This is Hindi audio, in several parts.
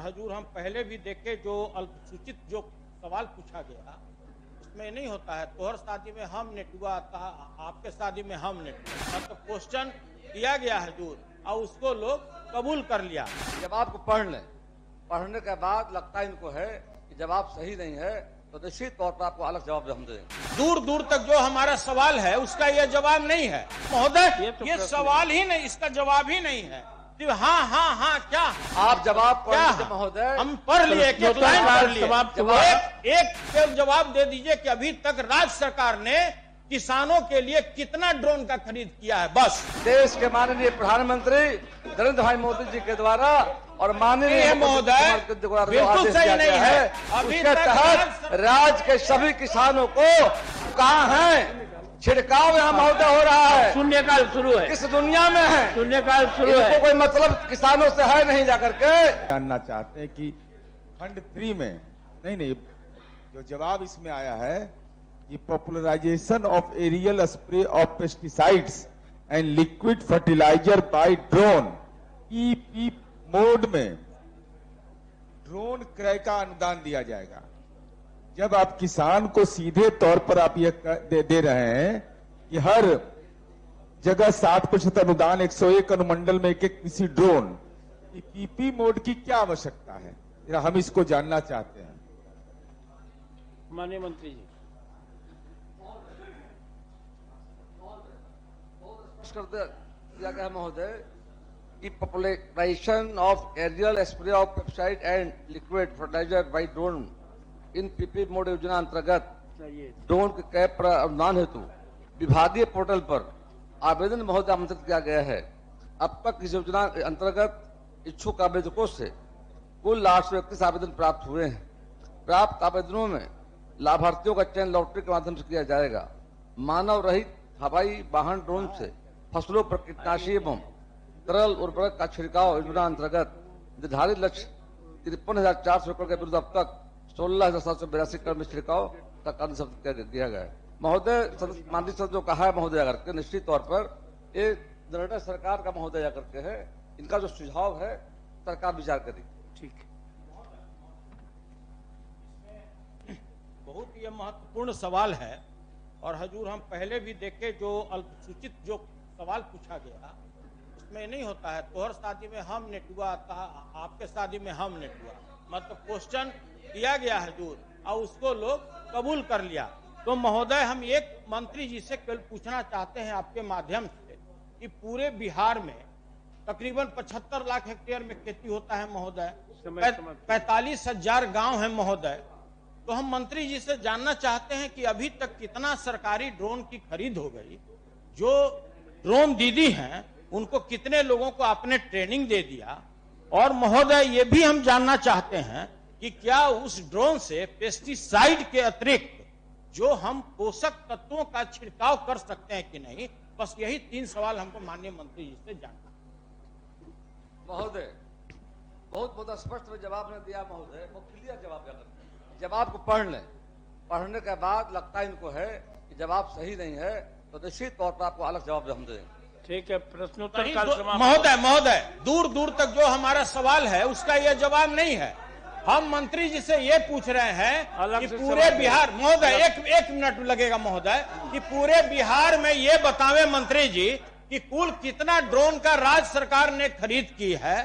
हजूर हम पहले भी देखे जो अल्पसूचित जो सवाल पूछा गया उसमें नहीं होता है तोहर शादी में हम नेट हुआ था आपके शादी में हम नेट हुआ तो क्वेश्चन दिया गया हजूर और उसको लोग कबूल कर लिया। जवाब को पढ़ लें, पढ़ने के बाद लगता है इनको है कि जवाब सही नहीं है तो निश्चित तौर पर आपको अलग जवाब हम देंगे। दूर दूर तक जो हमारा सवाल है उसका ये जवाब नहीं है महोदय, ये सवाल ही नहीं, इसका जवाब ही नहीं है। हाँ हाँ हाँ क्या आप जवाब क्या महोदय हम पढ़ लिए एक लाइन पढ़ लिए, एक जवाब दे दीजिए कि अभी तक राज्य सरकार ने किसानों के लिए कितना ड्रोन का खरीद किया है। बस देश के माननीय प्रधानमंत्री नरेंद्र भाई मोदी जी के द्वारा और माननीय महोदय बिल्कुल सही नहीं है। अभी तहत राज्य के सभी किसानों को कहाँ है छिड़काव यहाँ महोदय हो रहा है। शून्यकाल शुरू है, किस दुनिया में है शून्यकाल शुरू है। कोई मतलब किसानों से है नहीं जाकर के। जानना चाहते हैं कि खंड 3 में नहीं जो जवाब इसमें आया है कि popularisation of aerial spray of pesticides and liquid fertiliser by drone PP mode में ड्रोन क्रय का अनुदान दिया जाएगा। जब आप किसान को सीधे तौर पर आप ये दे रहे हैं कि हर जगह 60% अनुदान 101 अनुमंडल में एक किसी ड्रोन, पीपी मोड की क्या आवश्यकता है, हम इसको जानना चाहते हैं। माननीय मंत्री जी कर दिया गया महोदय कि popularisation of aerial spray of pesticide and liquid fertiliser by drone in PP mode योजना अंतर्गत ड्रोन के क्रय पर अनुदान हेतु विभागीय पोर्टल पर आवेदन महोदय आमंत्रित किया गया है। अब तक इस योजना के अंतर्गत इच्छुक आवेदकों से कुल 831 आवेदन प्राप्त हुए हैं। प्राप्त आवेदनों में लाभार्थियों का चयन लॉटरी के माध्यम से किया जाएगा। मानव रहित हवाई वाहन ड्रोन से फसलों पर कीटनाशी एवं तरल उर्वरक का छिड़काव योजना अंतर्गत निर्धारित लक्ष्य 53,400 एकड़ के विरुद्ध अब तक 16,782 एकड़ में छिड़काव का कार्य किया गया है। महोदय माननीय सदस्य जो कहा है महोदय करके निश्चित तौर पर ये निर्णय सरकार का महोदय करके है, इनका जो सुझाव है सरकार विचार करेगी। ठीक, बहुत ये महत्वपूर्ण सवाल है और हजूर हम पहले भी देखे जो अल्पसूचित जो सवाल पूछा गया उसमें नहीं होता है तोहर शादी में हम नेट हुआ था आपके शादी में हम नेट हुआ, मतलब क्वेश्चन दिया गया हजूर और उसको लोग कबूल कर लिया। तो महोदय हम एक मंत्री जी से कल पूछना चाहते हैं आपके माध्यम से कि पूरे बिहार में तकरीबन 75 लाख हेक्टेयर में खेती होता है महोदय, 45,000 गांव है महोदय। तो हम मंत्री जी से जानना चाहते हैं कि अभी तक कितना सरकारी ड्रोन की खरीद हो गई, जो ड्रोन दीदी हैं उनको कितने लोगों को आपने ट्रेनिंग दे दिया, और महोदय ये भी हम जानना चाहते हैं कि क्या उस ड्रोन से पेस्टिसाइड के अतिरिक्त जो हम पोषक तत्वों का छिड़काव कर सकते हैं कि नहीं। बस यही 3 सवाल हमको माननीय मंत्री जी से जानना। महोदय बहुत स्पष्ट में जवाब ने दिया महोदय, वो क्लियर जवाब को पढ़ लें, पढ़ने के बाद लगता है इनको है कि जवाब सही नहीं है तो निश्चित तौर पर आपको अलग जवाब हम देंगे। ठीक है, प्रश्नोत्तर काल समाप्त। महोदय दूर दूर तक जो हमारा सवाल है उसका यह जवाब नहीं है। हम मंत्री जी से ये पूछ रहे हैं कि पूरे बिहार, महोदय एक मिनट लगेगा महोदय, कि पूरे बिहार में ये बतावें मंत्री जी कि कुल कितना ड्रोन का राज्य सरकार ने खरीद की है,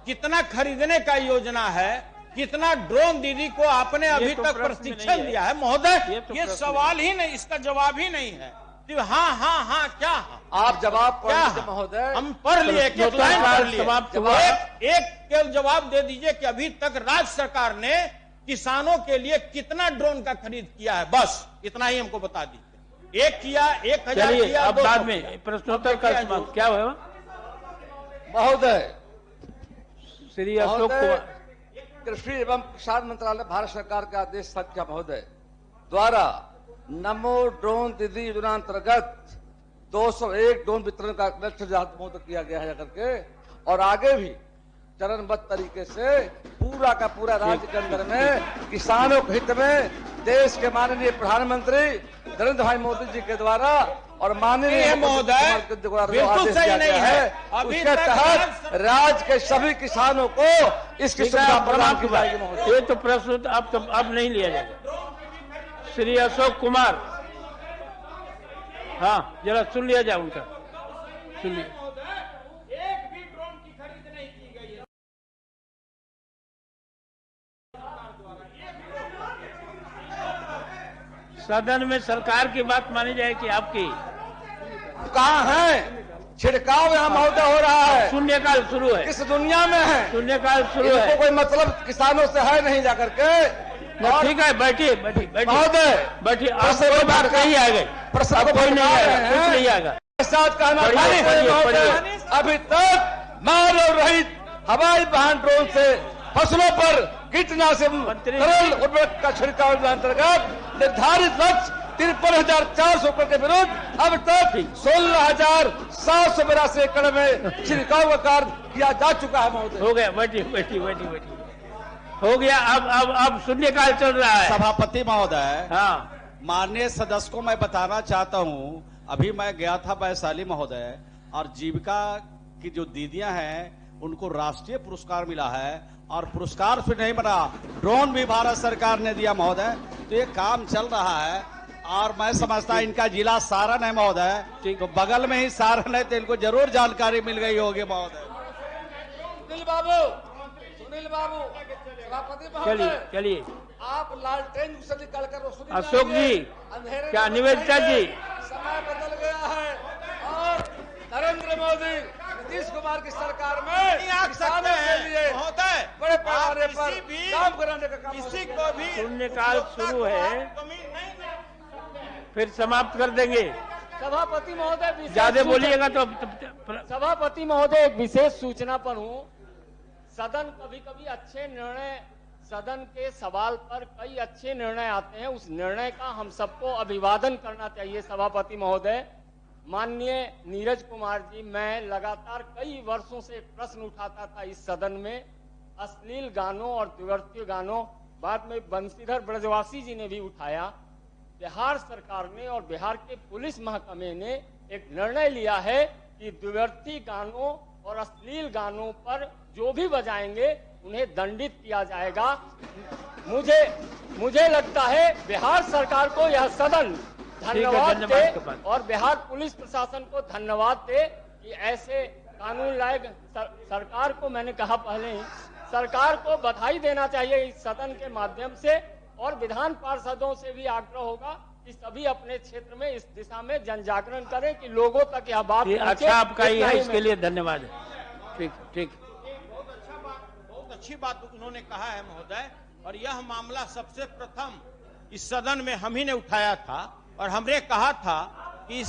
कितना खरीदने का योजना है, कितना ड्रोन दीदी को आपने अभी तक प्रशिक्षण दिया है। महोदय ये सवाल ही नहीं, इसका जवाब ही नहीं है। हाँ हाँ हाँ क्या आप जवाब क्या महोदय हम पढ़ लिए एक लाइन पढ़ लिए, एक जवाब दे दीजिए कि अभी तक राज्य सरकार ने किसानों के लिए कितना ड्रोन का खरीद किया है। बस इतना ही हमको बता दीजिए। 1,000 किया, अब बाद में प्रश्नोत्तर काल समाप्त। क्या हुआ महोदय? श्री अशोक कुमार, कृषि एवं किसान मंत्रालय भारत सरकार के आदेश संख्या महोदय द्वारा नमो ड्रोन दीदी योजना अंतर्गत 201 ड्रोन वितरण का लक्ष्य किया गया है करके, और आगे भी चरणबद्ध तरीके से पूर्ण पूरा का पूरा राज्य के अंदर में किसानों के हित में देश के माननीय प्रधानमंत्री नरेंद्र भाई मोदी जी के द्वारा और माननीय महोदय, के द्वारा जो बिल्कुल आदेश सही दिया नहीं गया है। है अभी उसके तक तहत राज्य के सभी किसानों को इसकी ठीक है, सुविधा आप प्रदान की समाप्त जाएगी हुआ। महोदय। ये तो प्रस्तुत अब नहीं लिया जाएगा। श्री अशोक कुमार, हाँ जरा सुन लिया जाए उनका, सुन लिया। एक भी ड्रोन की खरीद नहीं की गई है। सदन में सरकार की बात मानी जाए कि आपकी? कहाँ है छिड़काव यहाँ महोदय हो रहा है? शून्यकाल शुरू है, किस दुनिया में है? शून्यकाल शुरू इनको है। कोई मतलब किसानों से है नहीं जाकर के। और ठीक है, बैठिए बैठिए बैठिए महोदय बैठिए। आप प्रश्न कोई को बात भड़का- नहीं आ गई, प्रश्न अब को कोई नहीं भड़का आएगा, रहे कुछ हैं। नहीं आएगा। साथ कहना पढ़िए, चाहते हैं पढ़िए, महोदय, पढ़िए। अभी तक मानव रहित हवाई वाहन ड्रोन से फसलों पर कीटनाशक मंत्री- तरल उर्वरक का छिड़काव के अंतर्गत निर्धारित लक्ष्य 53,400 एकड़ के विरुद्ध अब तक 16,782 एकड़ में छिड़काव का कार्य किया जा चुका है महोदय। हो गया, बैठिए बैठिए बैठिए बैठिए। हो गया, अब शून्यकाल चल रहा है। सभापति महोदय, हाँ, माननीय सदस्य को मैं बताना चाहता हूं, अभी मैं गया था वैशाली महोदय, और जीविका की जो दीदियां हैं उनको राष्ट्रीय पुरस्कार मिला है, और पुरस्कार सिर्फ नहीं बना, ड्रोन भी भारत सरकार ने दिया महोदय। तो ये काम चल रहा है, और मैं समझता इनका जिला सारण है महोदय, तो बगल में ही सारण है, तो इनको जरूर जानकारी मिल गई होगी महोदय। सुनील बाबू, सभापति चलिए महोदय, चलिए। आप लालटेन से निकल कर रोशनी अशोक लाइए। जी, अंधेरे क्या में निवेदिता जी? समय बदल गया है और नरेंद्र मोदी नीतीश कुमार की सरकार में नहीं आ किसानों सकते के लिए हैं महोदय, बड़े पैमाने आप पर किसी भी काम कराने का काम किसी हो को भी शून्यकाल शुरू है, कमी नहीं दे। फिर समाप्त कर देंगे। सभापति महोदय विशेष ज्यादा सूचना- बोलिएगा तो सभापति महोदय एक विशेष सूचना पर हूँ। सदन कभी कभी अच्छे निर्णय, सदन के सवाल पर कई अच्छे निर्णय आते हैं, उस निर्णय का हम सबको अभिवादन करना चाहिए। सभापति महोदय, माननीय नीरज कुमार जी, मैं लगातार कई वर्षों से एक प्रश्न उठाता था इस सदन में, अश्लील गानों और द्विवर्तीय गानों, बाद में बंशीधर ब्रजवासी जी ने भी उठाया। बिहार सरकार ने और बिहार के पुलिस महकमे ने एक निर्णय लिया है कि द्विवर्ती गानों और अश्लील गानों पर जो भी बजाएंगे उन्हें दंडित किया जाएगा। मुझे लगता है बिहार सरकार को यह सदन धन्यवाद धन्यवाद के दे बाद। और बिहार पुलिस प्रशासन को धन्यवाद दे कि ऐसे कानून लायक सरकार को, मैंने कहा पहले ही, सरकार को बधाई देना चाहिए इस सदन के माध्यम से, और विधान पार्षदों से भी आग्रह होगा कि सभी अपने क्षेत्र में इस दिशा में जन जागरण करें कि लोगों तक यह बात पहुंचे। अच्छा आपका ही इतना है, ही इसके मैं- लिए धन्यवाद। ठीक ठीक। बहुत अच्छी बात उन्होंने कहा है महोदय, और यह मामला सबसे प्रथम इस सदन में हम ही ने उठाया था, और हमने कहा था कि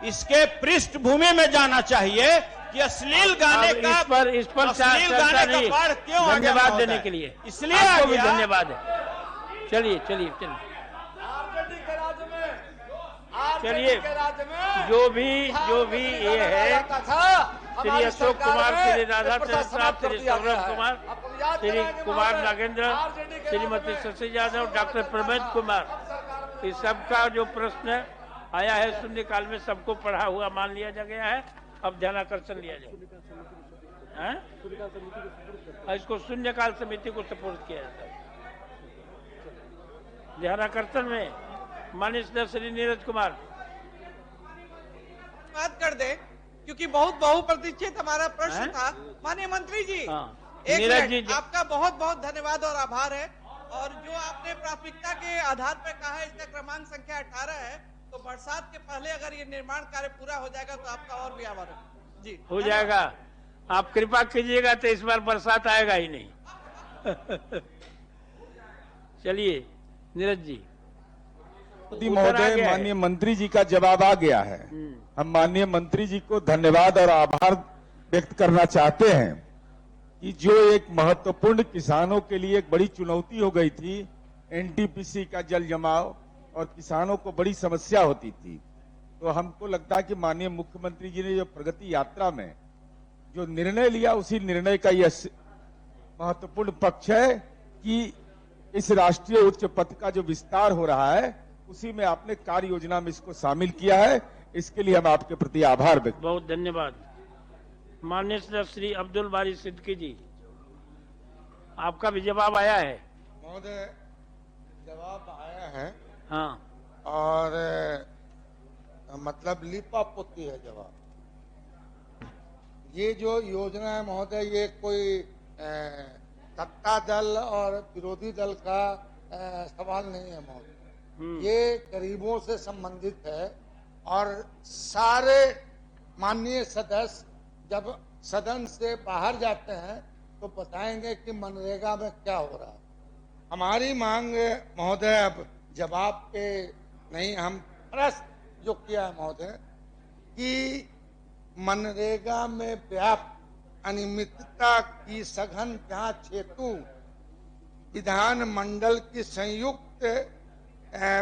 इसके पृष्ठभूमि में जाना चाहिए कि अश्लील गाने अब का इस पर अश्लील चर्चा गाने नहीं, का पाठ क्यों आ गया धन्यवाद महोदय? देने के लिए इसलिए आपको आ भी गया। धन्यवाद है। चलिए चलिए चलिए आरजेडी के राज्य में, चलिए, आरजेडी के राज्य में जो भी ये है, श्री अशोक कुमार, श्री राधा प्रसाद, श्री सौरभ कुमार, श्री कुमार नागेंद्र, श्रीमती शशि यादव, डॉक्टर प्रमोद कुमार, इस सबका जो प्रश्न आया है शून्यकाल में सबको पढ़ा हुआ मान लिया जा गया है। अब ध्यानाकर्षण लिया जाए, हैं? इसको शून्यकाल समिति को सपोर्ट किया जाता है। ध्यानाकर्षण में माननीय सदस्य श्री नीरज कुमार। बात कर दे, क्योंकि बहुत बहुप्रतीक्षित हमारा प्रश्न हैं? था। माननीय मंत्री जी, हाँ, एक नीरज मिनट, जी, आपका बहुत बहुत धन्यवाद और आभार है। और जो आपने प्राथमिकता के आधार पर कहा है, इसका क्रमांक संख्या 18 है, तो बरसात के पहले अगर ये निर्माण कार्य पूरा हो जाएगा तो आपका और भी आभार है जी। हो जाएगा। आप कृपा कीजिएगा तो इस बार बरसात आएगा ही नहीं। चलिए नीरज जी। मोदी उत्तर आ महोदय, गया है। माननीय मंत्री जी का जवाब आ गया है। हम माननीय मंत्री जी को धन्यवाद और आभार व्यक्त करना चाहते हैं कि जो एक महत्वपूर्ण किसानों के लिए एक बड़ी चुनौती हो गई थी, एनटीपीसी का जल जमाव, और किसानों को बड़ी समस्या होती थी, तो हमको लगता है कि माननीय मुख्यमंत्री जी ने जो प्रगति यात्रा में जो निर्णय लिया, उसी निर्णय का यह महत्वपूर्ण पक्ष है कि इस राष्ट्रीय उच्च पथ का जो विस्तार हो रहा है उसी में आपने कार्य योजना में इसको शामिल किया है। इसके लिए हम आपके प्रति आभार व्यक्त। बहुत धन्यवाद। माननीय सदस्य श्री अब्दुल बारी सिद्दीकी जी, आपका भी जवाब आया है। महोदय, जवाब आया है। हाँ, और मतलब लिपा पोती है जवाब। ये जो योजना है महोदय, ये कोई सत्ता दल और विरोधी दल का सवाल नहीं है महोदय। ये गरीबों से संबंधित है और सारे माननीय सदस्य जब सदन से बाहर जाते हैं तो बताएंगे कि मनरेगा में क्या हो रहा है। हमारी मांग महोदय अब जवाब पे नहीं, हम प्रश्न जो किया है महोदय कि मनरेगा में व्याप्त अनियमितता की सघन जांच हेतु विधान मंडल की संयुक्त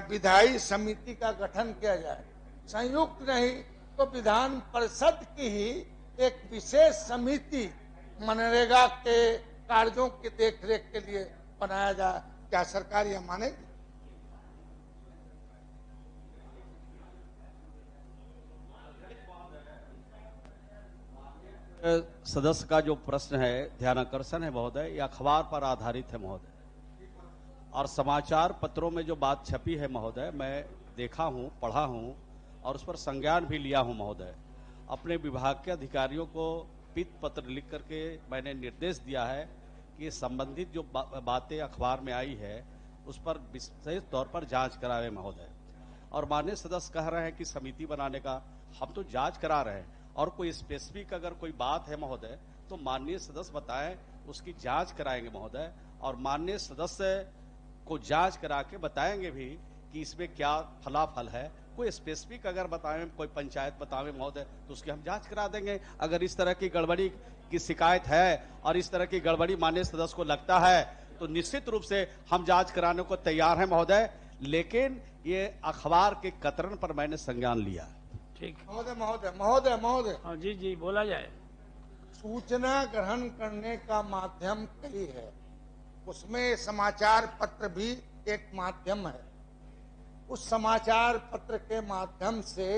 विधायी समिति का गठन किया जाए। संयुक्त नहीं तो विधान परिषद की ही एक विशेष समिति मनरेगा के कार्यों की देखरेख के लिए बनाया जाए। क्या सरकार यह मानेगी? सदस्य का जो प्रश्न है ध्यानाकर्षण है महोदय, यह अखबार पर आधारित है महोदय, और समाचार पत्रों में जो बात छपी है महोदय मैं देखा हूं, पढ़ा हूं और उस पर संज्ञान भी लिया हूं महोदय। अपने विभाग के अधिकारियों को पित पत्र लिख करके मैंने निर्देश दिया है कि संबंधित जो बातें अखबार में आई है उस पर विशेष तौर पर जांच करावे महोदय। और माननीय सदस्य कह रहे हैं कि समिति बनाने का, हम तो जांच करा रहे हैं और कोई स्पेसिफिक अगर कोई बात है महोदय तो माननीय सदस्य बताएं, उसकी जांच कराएंगे महोदय। और माननीय सदस्य को जांच करा के बताएंगे भी कि इसमें क्या फलाफल है। कोई स्पेसिफिक अगर बताएं, कोई पंचायत बतावे महोदय तो उसकी हम जांच करा देंगे। अगर इस तरह की गड़बड़ी की शिकायत है और इस तरह की गड़बड़ी माननीय सदस्य को लगता है तो निश्चित रूप से हम जांच कराने को तैयार हैं महोदय। लेकिन ये अखबार के कतरन पर मैंने संज्ञान लिया। ठीक। महोदय महोदय महोदय महोदय हाँ जी जी, बोला जाए। सूचना ग्रहण करने का माध्यम कई है, उसमें समाचार पत्र भी एक माध्यम है। उस समाचार पत्र के माध्यम से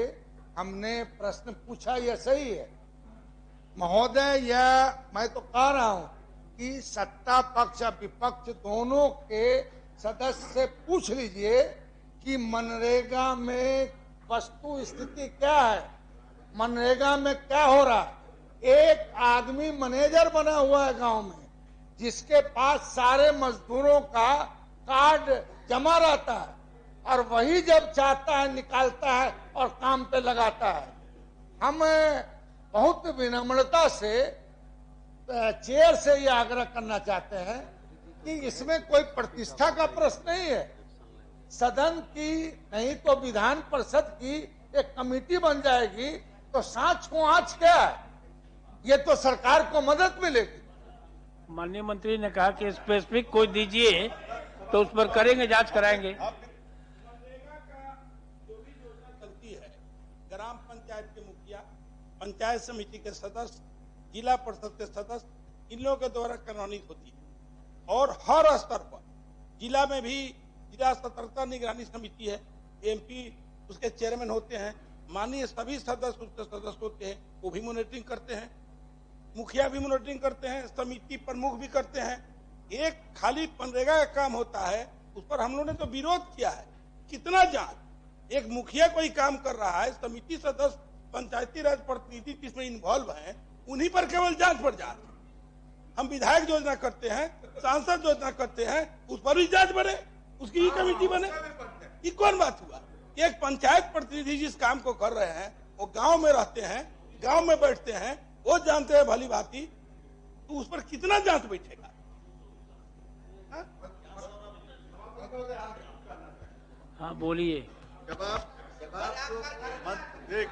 हमने प्रश्न पूछा, यह सही है महोदय। यह मैं तो कह रहा हूं कि सत्ता पक्ष और विपक्ष दोनों के सदस्य से पूछ लीजिए कि मनरेगा में वस्तु स्थिति क्या है, मनरेगा में क्या हो रहा है। एक आदमी मैनेजर बना हुआ है गांव में, जिसके पास सारे मजदूरों का कार्ड जमा रहता है और वही जब चाहता है निकालता है और काम पे लगाता है। हम बहुत विनम्रता से चेयर से ये आग्रह करना चाहते हैं कि इसमें कोई प्रतिष्ठा का प्रश्न नहीं है। सदन की नहीं तो विधान परिषद की एक कमेटी बन जाएगी तो साँच को आँच क्या है, ये तो सरकार को मदद मिलेगी। माननीय मंत्री ने कहा कि स्पेसिफिक कोई दीजिए तो उस पर करेंगे, जांच कराएंगे। ग्राम पंचायत के मुखिया, पंचायत समिति के सदस्य, जिला परिषद के सदस्य, इन लोगों के द्वारा कार्यान्वित होती है। और हर स्तर पर जिला में भी जिला सतर्कता निगरानी समिति है, एमपी उसके चेयरमैन होते हैं, माननीय सभी सदस्य उसके सदस्य होते हैं, वो भी मॉनिटरिंग करते हैं, मुखिया भी मॉनिटरिंग करते हैं, समिति प्रमुख भी करते हैं। एक खाली मनरेगा का काम होता है, उस पर हम लोगों ने तो विरोध किया है। कितना जांच, एक मुखिया कोई काम कर रहा है, समिति सदस्य, पंचायती राज प्रतिनिधि जिसमें इन्वॉल्व हैं, उन्हीं पर केवल जांच पर जांच। हम विधायक योजना करते हैं, सांसद योजना करते हैं, उस पर भी जांच बने, उसकी ही कमेटी बने। ये कौन बात हुआ? एक पंचायत प्रतिनिधि जिस काम को कर रहे हैं वो गांव में रहते हैं, गांव में बैठते हैं, वो जानते हैं भली भांति, तो उस पर कितना जांच बैठेगा? हाँ बोलिए। जवाब देख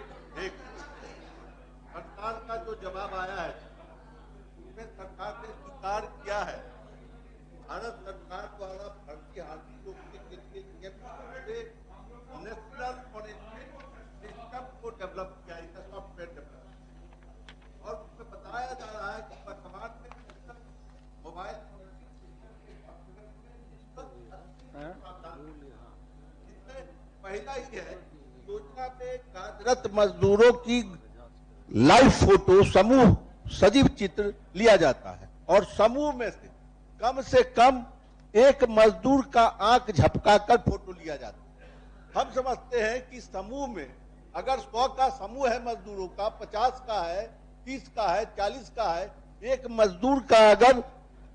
सरकार का जो जवाब आया है उसमें सरकार ने स्वीकार किया है भारत सरकार द्वारा भर्ती हाथी रोकने के लिए नेशनल मॉनिटरिंग सिस्टम को डेवलप किया, इसका सॉफ्टवेयर डेवलप, और उसमें बताया जा रहा है कि वर्तमान में मोबाइल कार्यरत मजदूरों की लाइव फोटो, समूह सजीव चित्र लिया जाता है और समूह में से कम एक मजदूर का आंख झपकाकर फोटो लिया जाता है। हम समझते हैं कि समूह में अगर 100 का समूह है मजदूरों का, 50 का है, 30 का है, 40 का है, एक मजदूर का अगर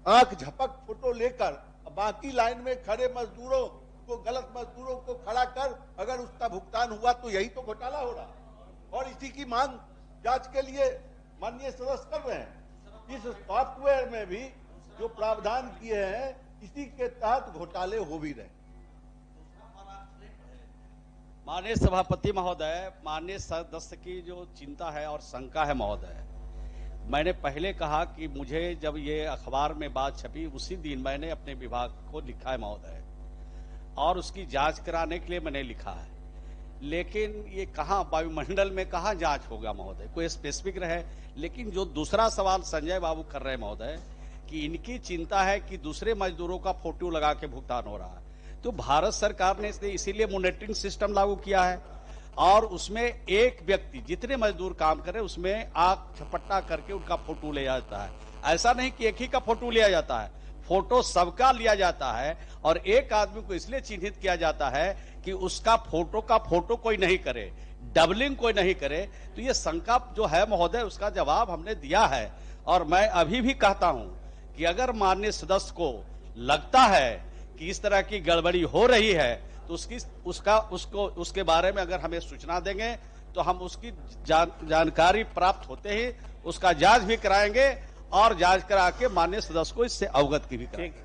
आंख झपक फोटो लेकर बाकी लाइन में खड़े मजदूरों को, गलत मजदूरों को खड़ा कर अगर उसका भुगतान हुआ तो यही तो घोटाला हो रहा और इसी की मांग जांच के लिए माननीय सदस्य कर रहे हैं। इस सॉफ्टवेयर में भी जो प्रावधान किए हैं इसी के तहत घोटाले हो भी रहे। माननीय सभापति महोदय, माननीय सदस्य की जो चिंता है और शंका है महोदय, मैंने पहले कहा कि मुझे जब ये अखबार में बात छपी उसी दिन मैंने अपने विभाग को लिखा है महोदय, और उसकी जांच कराने के लिए मैंने लिखा है। लेकिन ये कहां वायुमंडल में कहां जांच होगा महोदय, कोई स्पेसिफिक रहे। लेकिन जो दूसरा सवाल संजय बाबू कर रहे हैं महोदय कि इनकी चिंता है कि दूसरे मजदूरों का फोटो लगा के भुगतान हो रहा है, तो भारत सरकार ने इसीलिए मॉनिटरिंग सिस्टम लागू किया है और उसमें एक व्यक्ति जितने मजदूर काम करे उसमें आंख झपट्टा करके उनका फोटो लिया जाता है। ऐसा नहीं कि एक ही का फोटो लिया जाता है, फोटो सबका लिया जाता है और एक आदमी को इसलिए चिन्हित किया जाता है कि उसका फोटो कोई नहीं करे, डबलिंग कोई नहीं करे। तो ये शंका जो है महोदय उसका जवाब हमने दिया है और मैं अभी भी कहता हूं कि अगर माननीय सदस्य को लगता है कि इस तरह की गड़बड़ी हो रही है तो उसके बारे में अगर हमें सूचना देंगे तो हम उसकी जानकारी प्राप्त होते ही उसका जांच भी कराएंगे और जांच करा के माननीय सदस्य को इससे अवगत की भी कराएंगे।